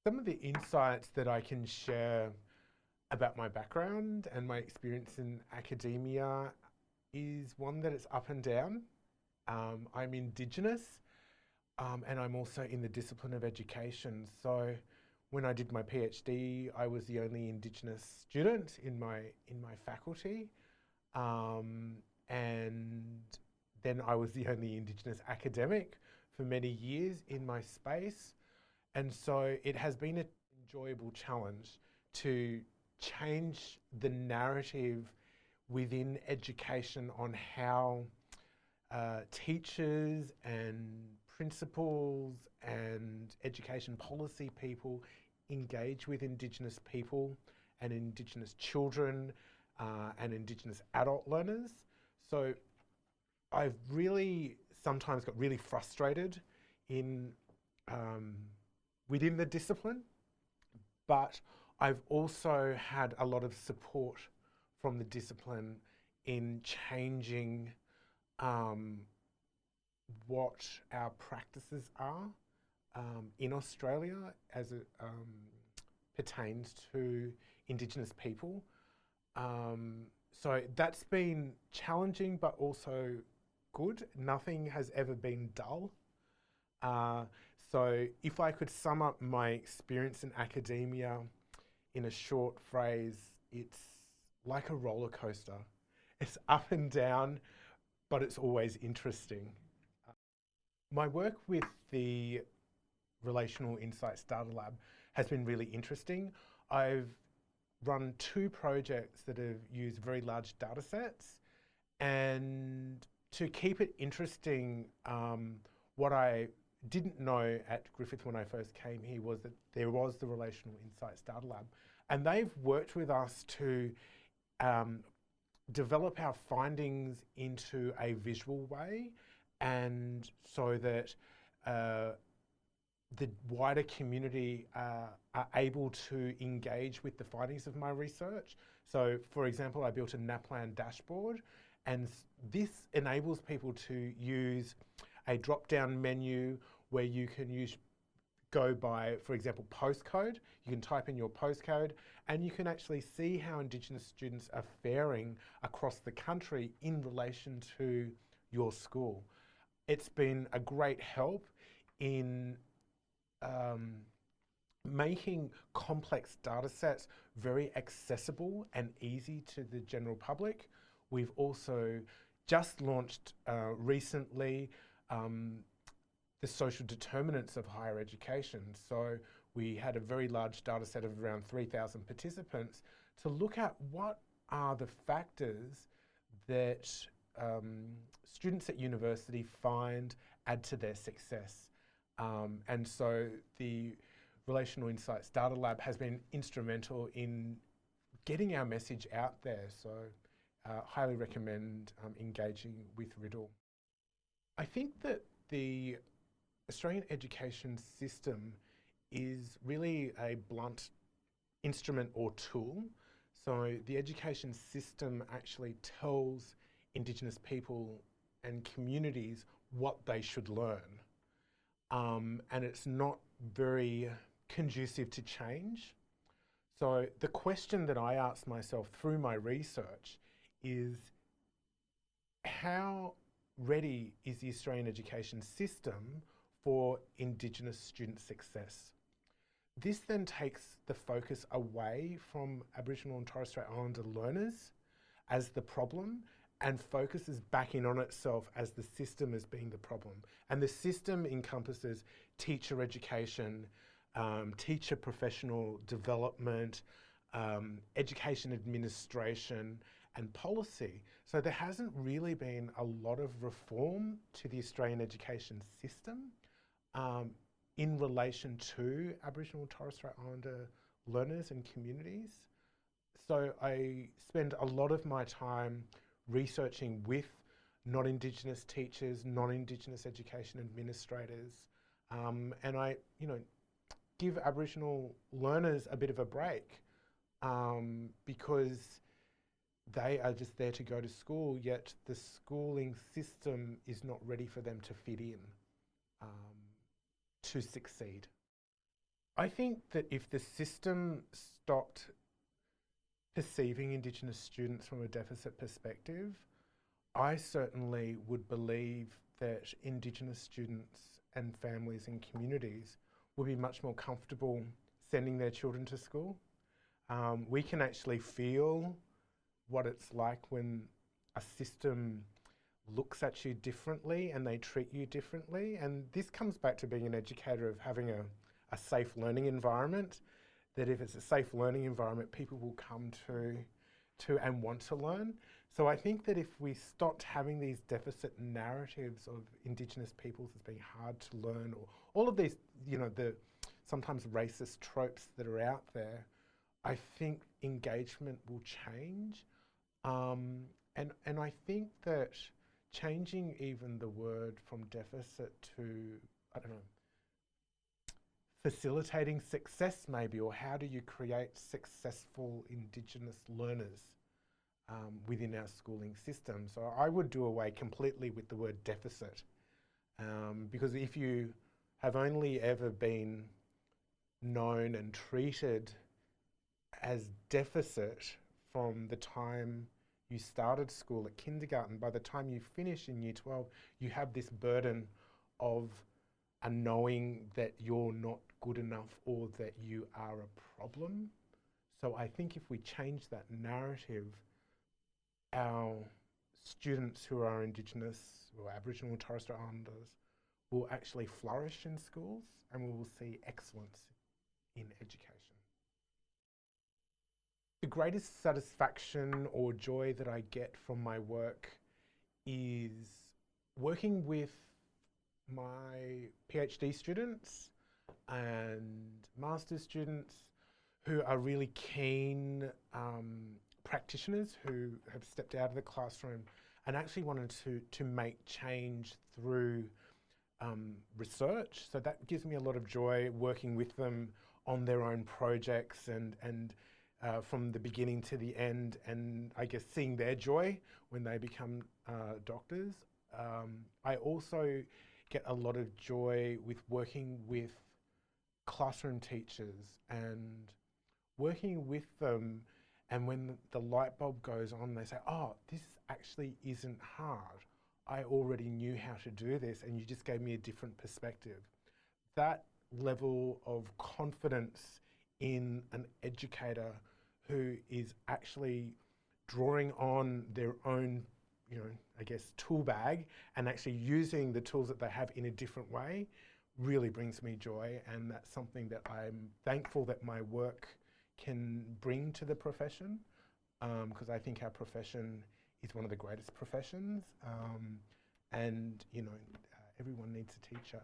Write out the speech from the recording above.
Some of the insights that I can share about my background and my experience in academia is one that it's up and down. I'm Indigenous, and I'm also in the discipline of education. So when I did my PhD, I was the only Indigenous student in my faculty, and then I was the only Indigenous academic for many years in my space. And so it has been an enjoyable challenge to change the narrative within education on how teachers and principals and education policy people engage with Indigenous people and Indigenous children and Indigenous adult learners. So I've really sometimes got really frustrated in within the discipline, but I've also had a lot of support from the discipline in changing what our practices are in Australia as it pertains to Indigenous people. So that's been challenging, but also good. Nothing has ever been dull. So if I could sum up my experience in academia in a short phrase, it's like a roller coaster. It's up and down, but it's always interesting. My work with the Relational Insights Data Lab has been really interesting. I've run 2 projects that have used very large data sets, and to keep it interesting, what I didn't know at Griffith when I first came here was that there was the Relational Insights Data Lab, and they've worked with us to develop our findings into a visual way, and so that the wider community are able to engage with the findings of my research. So, for example, I built a NAPLAN dashboard, and this enables people to use a drop-down menu where you can go by, for example, postcode. You can type in your postcode, and you can actually see how Indigenous students are faring across the country in relation to your school. It's been a great help in making complex data sets very accessible and easy to the general public. We've also just launched recently the social determinants of higher education. So we had a very large data set of around 3,000 participants to look at what are the factors that students at university find add to their success. And so the Relational Insights Data Lab has been instrumental in getting our message out there. So highly recommend engaging with Riddle. I think that the Australian education system is really a blunt instrument or tool. So the education system actually tells Indigenous people and communities what they should learn. And it's not very conducive to change. So the question that I asked myself through my research is, how ready is the Australian education system for Indigenous student success? This then takes the focus away from Aboriginal and Torres Strait Islander learners as the problem and focuses back in on itself as the system as being the problem. And the system encompasses teacher education, teacher professional development, education administration, and policy. So there hasn't really been a lot of reform to the Australian education system in relation to Aboriginal and Torres Strait Islander learners and communities. So I spend a lot of my time researching with non-Indigenous teachers, non-Indigenous education administrators, and I, give Aboriginal learners a bit of a break because they are just there to go to school, yet the schooling system is not ready for them to fit in to succeed. I think that if the system stopped perceiving Indigenous students from a deficit perspective, I certainly would believe that Indigenous students and families and communities would be much more comfortable sending their children to school. We can actually feel what it's like when a system looks at you differently and they treat you differently. And this comes back to being an educator, of having a safe learning environment, that if it's a safe learning environment, people will come to and want to learn. So I think that if we stopped having these deficit narratives of Indigenous peoples as being hard to learn, or all of these, the sometimes racist tropes that are out there, I think engagement will change. And I think that changing even the word from deficit to, I don't know, facilitating success maybe, or how do you create successful Indigenous learners within our schooling system. So I would do away completely with the word deficit, because if you have only ever been known and treated as deficit from the time you started school at kindergarten, by the time you finish in year 12, you have this burden of a knowing that you're not good enough or that you are a problem. So I think if we change that narrative, our students who are Indigenous or Aboriginal and Torres Strait Islanders will actually flourish in schools, and we will see excellence in education. The greatest satisfaction or joy that I get from my work is working with my PhD students and master's students who are really keen practitioners who have stepped out of the classroom and actually wanted to make change through research. So that gives me a lot of joy, working with them on their own projects and from the beginning to the end, and I guess seeing their joy when they become doctors. I also get a lot of joy with working with classroom teachers and working with them, and when the light bulb goes on, they say, oh, this actually isn't hard. I already knew how to do this, and you just gave me a different perspective. That level of confidence in an educator who is actually drawing on their own, I guess, tool bag and actually using the tools that they have in a different way really brings me joy. And that's something that I'm thankful that my work can bring to the profession, because I think our profession is one of the greatest professions, and everyone needs a teacher.